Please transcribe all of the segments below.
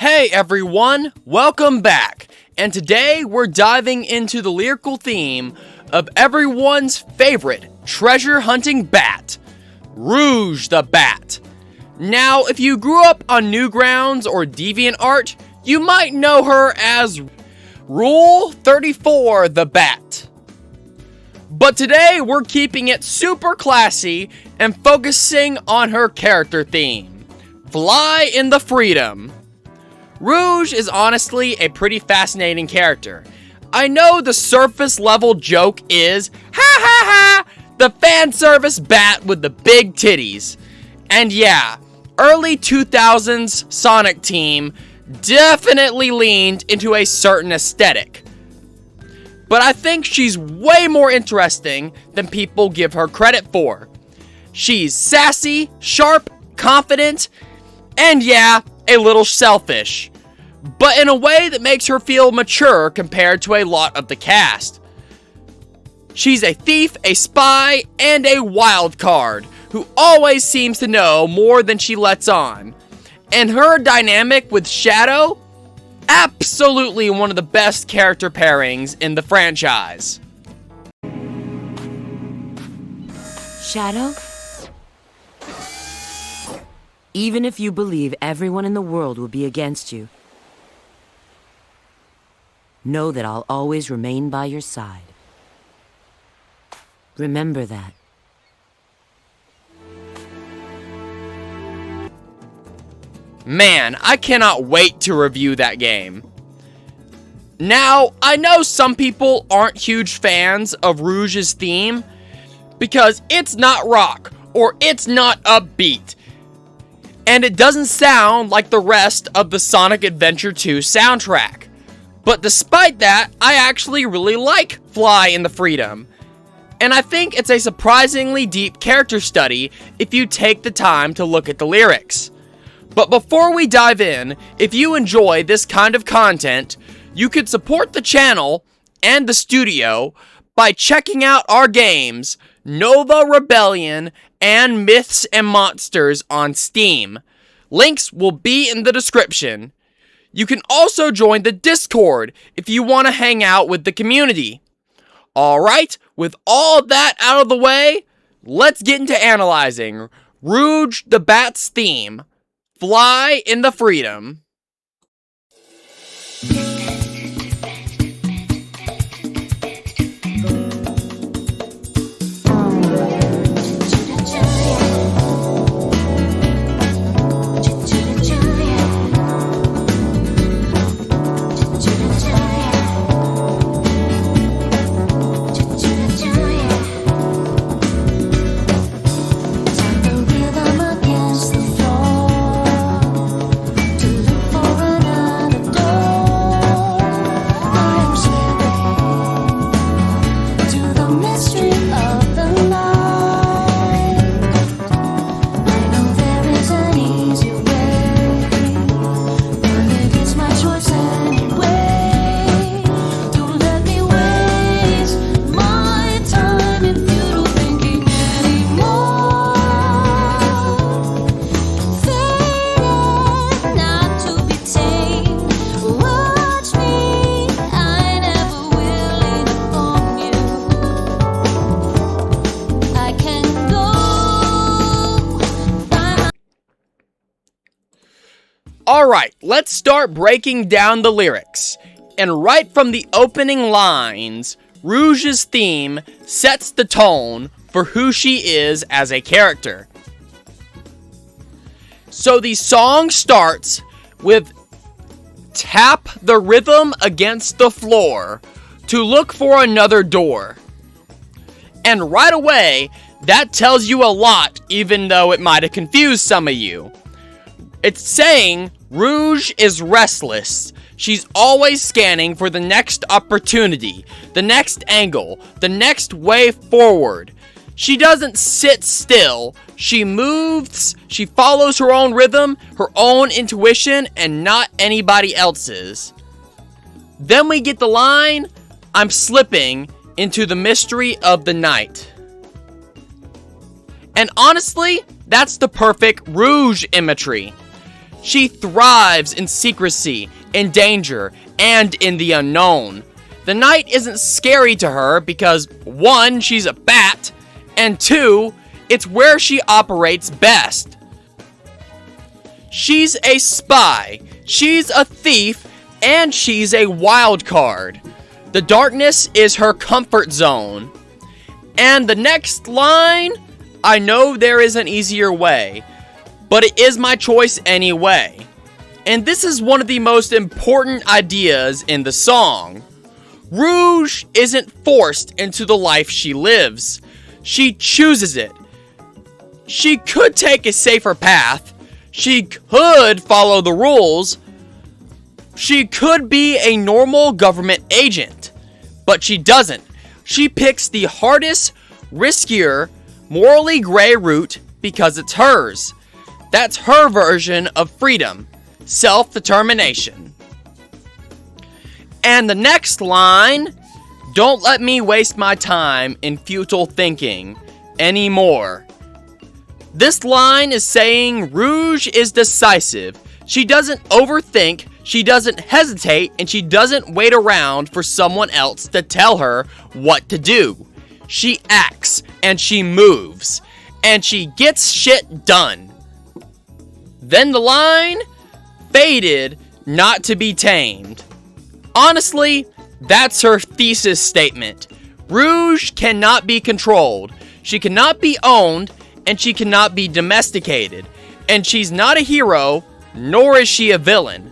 Hey everyone, welcome back, and today we're diving into the lyrical theme of everyone's favorite treasure hunting bat, Rouge the Bat. Now, if you grew up on Newgrounds or DeviantArt, you might know her as Rule 34 the Bat. But today we're keeping it super classy and focusing on her character theme, Fly in the Freedom. Rouge is honestly a pretty fascinating character. I know the surface level joke is, ha ha ha, the fan service bat with the big titties. And yeah, early 2000s Sonic team definitely leaned into a certain aesthetic. But I think she's way more interesting than people give her credit for. She's sassy, sharp, confident, and yeah, a little selfish. But in a way that makes her feel mature compared to a lot of the cast. She's a thief, a spy, and a wild card who always seems to know more than she lets on. And her dynamic with Shadow, absolutely one of the best character pairings in the franchise. Shadow? Even if you believe everyone in the world will be against you, know that I'll always remain by your side. Remember that. Man, I cannot wait to review that game. Now, I know some people aren't huge fans of Rouge's theme because it's not rock or it's not upbeat. And it doesn't sound like the rest of the Sonic Adventure 2 soundtrack. But despite that, I actually really like Fly in the Freedom. And I think it's a surprisingly deep character study if you take the time to look at the lyrics. But before we dive in, if you enjoy this kind of content, you could support the channel and the studio by checking out our games, Nova Rebellion and Myths and Monsters on Steam. Links will be in the description. You can also join the Discord if you want to hang out with the community. Alright, with all that out of the way, let's get into analyzing Rouge the Bat's theme, Fly in the Freedom. Alright, let's start breaking down the lyrics. And right from the opening lines, Rouge's theme sets the tone for who she is as a character. So the song starts with tap the rhythm against the floor to look for another door. And right away, that tells you a lot, even though it might have confused some of you. It's saying Rouge is restless. She's always scanning for the next opportunity, the next angle, the next way forward. She doesn't sit still. She moves, she follows her own rhythm, her own intuition, and not anybody else's. Then we get the line, I'm slipping into the mystery of the night. And honestly, that's the perfect Rouge imagery. She thrives in secrecy, in danger, and in the unknown. The night isn't scary to her because 1, she's a bat, and 2, it's where she operates best. She's a spy, she's a thief, and she's a wild card. The darkness is her comfort zone. And the next line, I know there is an easier way, but it is my choice anyway. And this is one of the most important ideas in the song. Rouge isn't forced into the life she lives. She chooses it. She could take a safer path. She could follow the rules. She could be a normal government agent. But she doesn't. She picks the hardest, riskier, morally gray route because it's hers. That's her version of freedom, self-determination. And the next line, don't let me waste my time in futile thinking anymore. This line is saying Rouge is decisive. She doesn't overthink, she doesn't hesitate, and she doesn't wait around for someone else to tell her what to do. She acts, and she moves, and she gets shit done. Then the line, fated, not to be tamed. Honestly, that's her thesis statement. Rouge cannot be controlled. She cannot be owned, and she cannot be domesticated. And she's not a hero, nor is she a villain.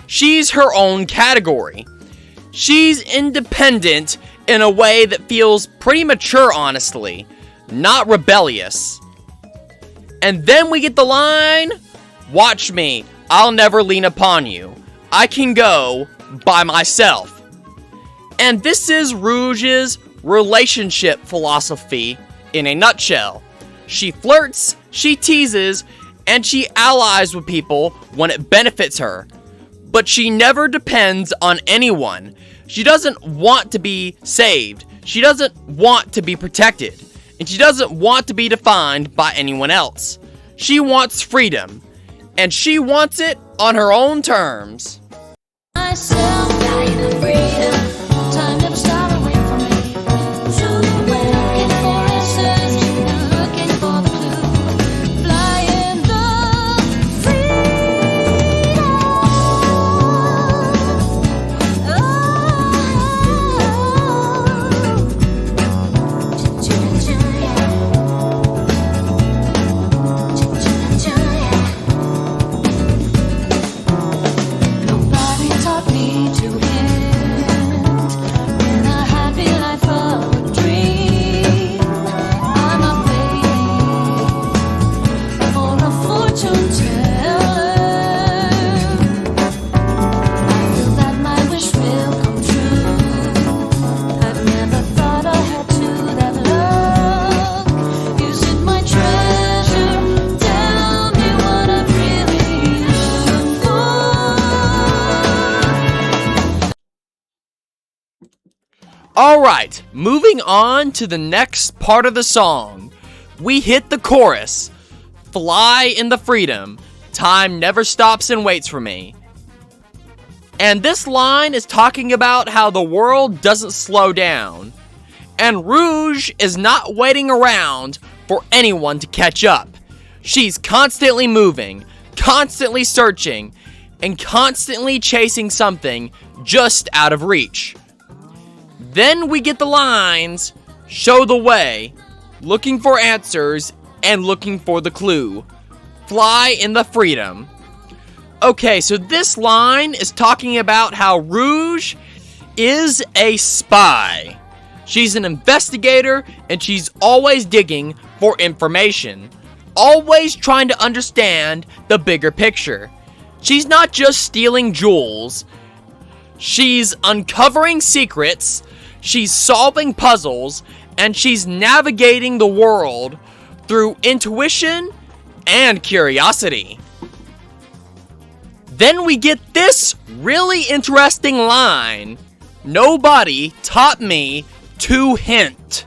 She's her own category. She's independent in a way that feels pretty mature, honestly, not rebellious. And then we get the line, watch me, I'll never lean upon you. I can go by myself. And this is Rouge's relationship philosophy in a nutshell. She flirts, she teases, and she allies with people when it benefits her. But she never depends on anyone. She doesn't want to be saved. She doesn't want to be protected. And she doesn't want to be defined by anyone else. She wants freedom. And she wants it on her own terms. Myself, freedom. Time never stop away from me. Looking for answers, looking for the clue. Flying the freedom. Nobody taught me to hint in a happy life of a dream. I'm not waiting for a fortune teller. I feel that my wish will come true. I've never thought I had to that love. Is it my treasure? Tell me what I'm really looking for. Alright, moving on to the next part of the song. We hit the chorus. Fly in the freedom. Time never stops and waits for me. And this line is talking about how the world doesn't slow down. And Rouge is not waiting around for anyone to catch up. She's constantly moving, constantly searching, and constantly chasing something just out of reach. Then we get the lines, show the way, looking for answers, and looking for the clue. Fly in the freedom. Okay, so this line is talking about how Rouge is a spy. She's an investigator, and she's always digging for information. Always trying to understand the bigger picture. She's not just stealing jewels. She's uncovering secrets, she's solving puzzles, and she's navigating the world through intuition and curiosity. Then we get this really interesting line. Nobody taught me to hint.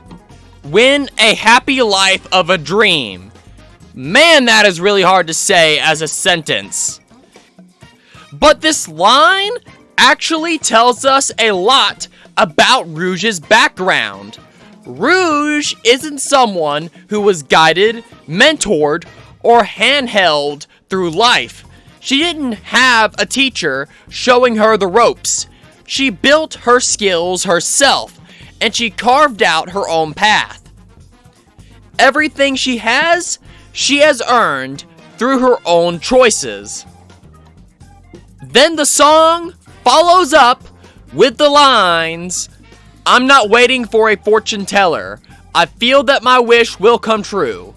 Win a happy life of a dream. Man, that is really hard to say as a sentence. But this line actually tells us a lot about Rouge's background. Rouge isn't someone who was guided, mentored, or handheld through life. She didn't have a teacher showing her the ropes. She built her skills herself, and she carved out her own path. Everything she has earned through her own choices. Then the song follows up with the lines, "I'm not waiting for a fortune teller. I feel that my wish will come true."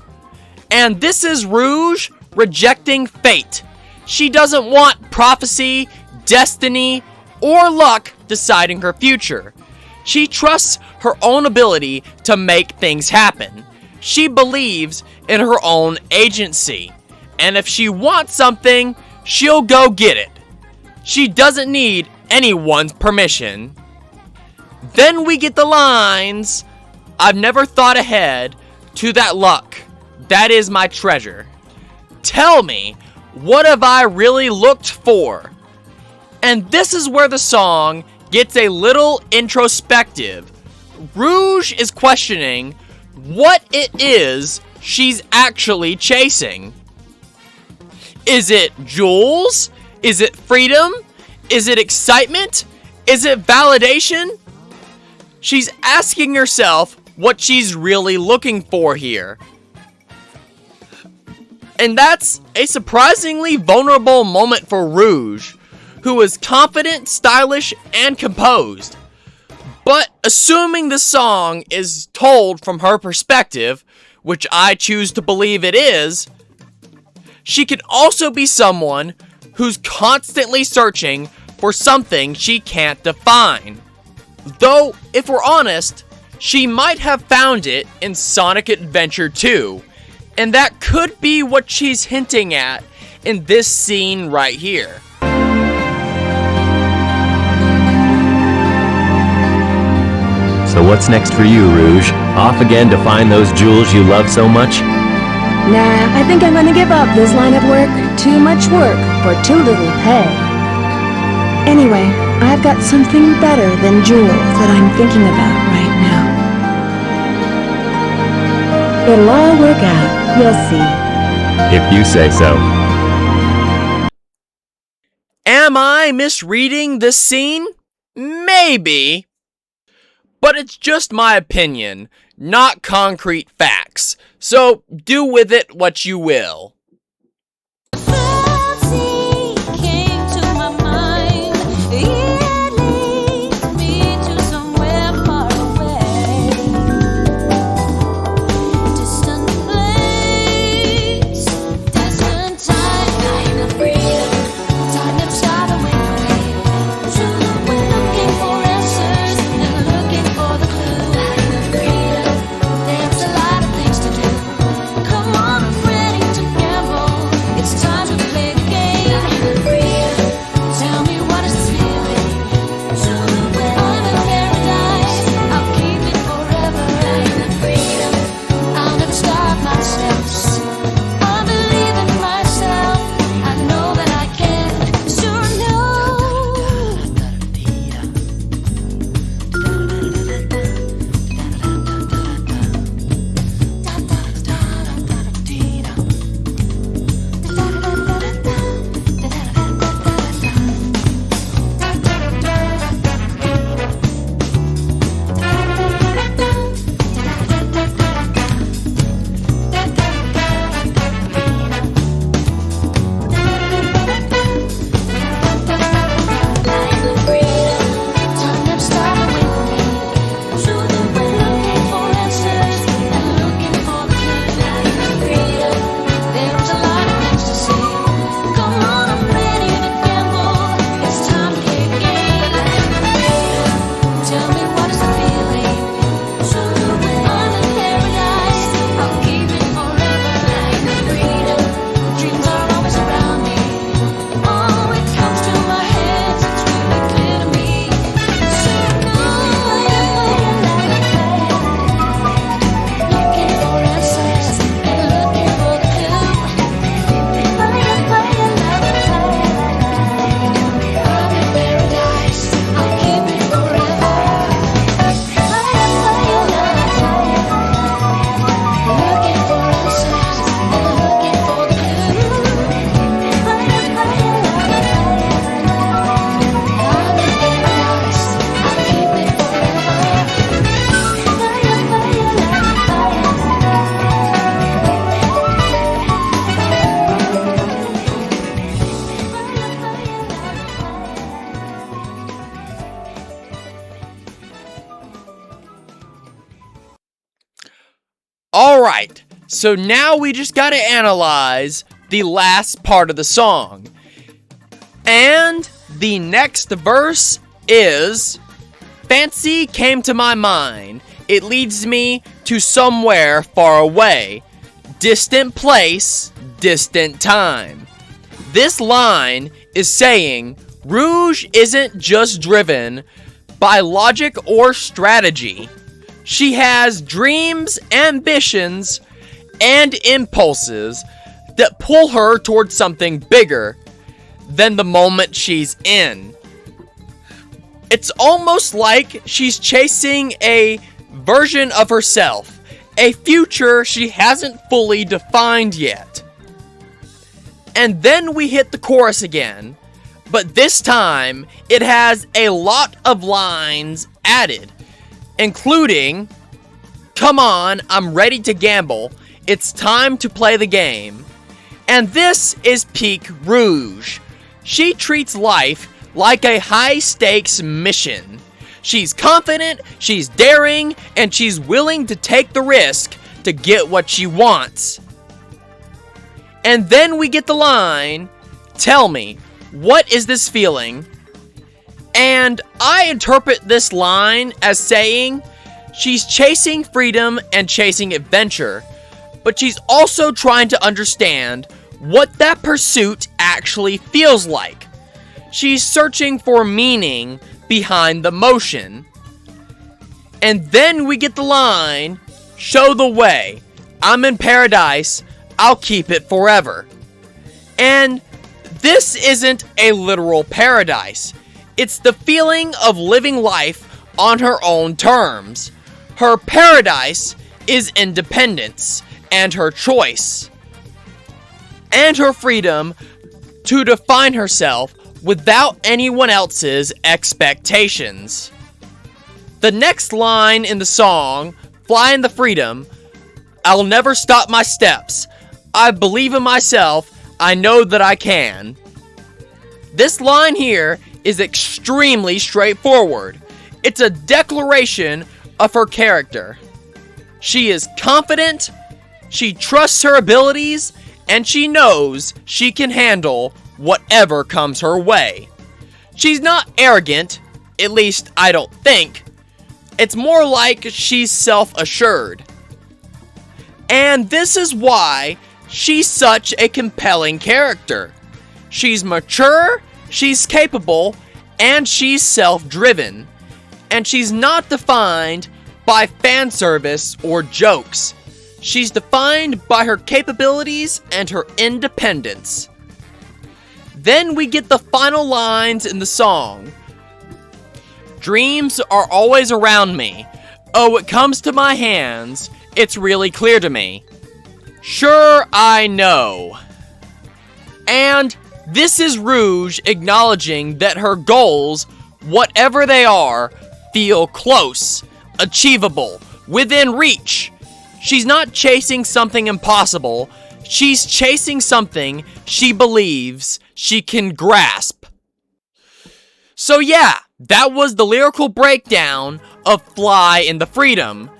And this is Rouge rejecting fate. She doesn't want prophecy, destiny, or luck deciding her future. She trusts her own ability to make things happen. She believes in her own agency. And if she wants something, she'll go get it. She doesn't need anyone's permission. Then we get the lines, "I've never thought ahead to that luck. That is my treasure. Tell me, what have I really looked for?" And this is where the song gets a little introspective. Rouge is questioning what it is she's actually chasing. Is it jewels? Is it freedom? Is it excitement? Is it validation? She's asking herself what she's really looking for here. And that's a surprisingly vulnerable moment for Rouge, who is confident, stylish, and composed. But assuming the song is told from her perspective, which I choose to believe it is, she can also be someone who's constantly searching for something she can't define. Though, if we're honest, she might have found it in Sonic Adventure 2, and that could be what she's hinting at in this scene right here. So what's next for you, Rouge? Off again to find those jewels you love so much? Nah, I think I'm gonna give up this line of work. Too much work for too little pay. Anyway, I've got something better than jewels that I'm thinking about right now. It'll all work out, you'll see. If you say so. Am I misreading this scene? Maybe. But it's just my opinion, not concrete facts. So do with it what you will. Fancy came to my mind. It leads me to somewhere far away. Distant place, distant time, kind of freedom. Time that's got away from me. True, we're looking for answers and looking for the clue. Kind of freedom. There's a lot of things to do. Come on, I'm ready to gamble. It's time to Alright, so now we just gotta analyze the last part of the song. And the next verse is, fancy came to my mind. It leads me to somewhere far away. Distant place, distant time. This line is saying Rouge isn't just driven by logic or strategy. She has dreams, ambitions, and impulses that pull her towards something bigger than the moment she's in. It's almost like she's chasing a version of herself, a future she hasn't fully defined yet. And then we hit the chorus again, but this time it has a lot of lines added, including, "Come on, I'm ready to gamble, it's time to play the game." And this is peak Rouge. She treats life like a high-stakes mission. She's confident, she's daring, and she's willing to take the risk to get what she wants. And then we get the line, "Tell me, what is this feeling?" And I interpret this line as saying she's chasing freedom and chasing adventure, but she's also trying to understand what that pursuit actually feels like. She's searching for meaning behind the motion. And then we get the line, "Show the way. I'm in paradise. I'll keep it forever." And this isn't a literal paradise. It's the feeling of living life on her own terms. Her paradise is independence and her choice, and her freedom to define herself without anyone else's expectations. The next line in the song, "Fly in the freedom," "I'll never stop my steps. I believe in myself. I know that I can." This line here is extremely straightforward. It's a declaration of her character. She is confident, she trusts her abilities, and she knows she can handle whatever comes her way. She's not arrogant, at least I don't think. It's more like she's self-assured. And this is why she's such a compelling character. She's mature, she's capable, and she's self-driven. And she's not defined by fan service or jokes. She's defined by her capabilities and her independence. Then we get the final lines in the song. "Dreams are always around me. Oh, it comes to my hands. It's really clear to me. Sure, I know." And this is Rouge acknowledging that her goals, whatever they are, feel close, achievable, within reach. She's not chasing something impossible. She's chasing something she believes she can grasp. So yeah, that was the lyrical breakdown of "Fly in the Freedom."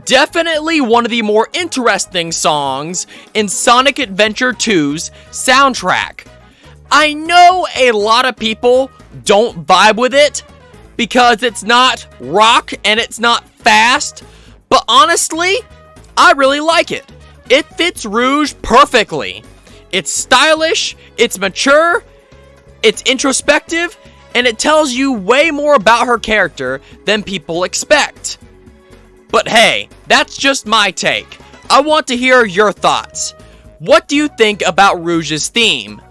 Definitely one of the more interesting songs in Sonic Adventure 2's soundtrack. I know a lot of people don't vibe with it because it's not rock and it's not fast, but honestly, I really like it. It fits Rouge perfectly. It's stylish, it's mature, it's introspective, and it tells you way more about her character than people expect. But hey, that's just my take. I want to hear your thoughts. What do you think about Rouge's theme?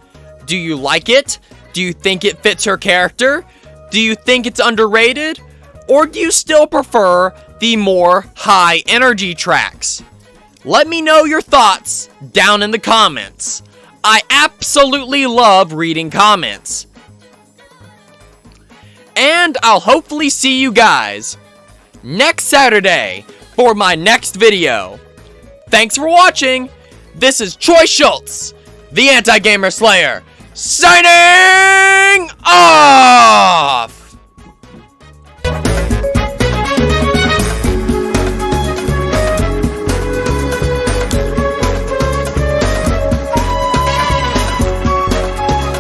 Do you like it? Do you think it fits her character? Do you think it's underrated? Or do you still prefer the more high energy tracks? Let me know your thoughts down in the comments. I absolutely love reading comments. And I'll hopefully see you guys next Saturday for my next video. Thanks for watching. This is Troy Schultz, the Anti-Gamer Slayer, signing off!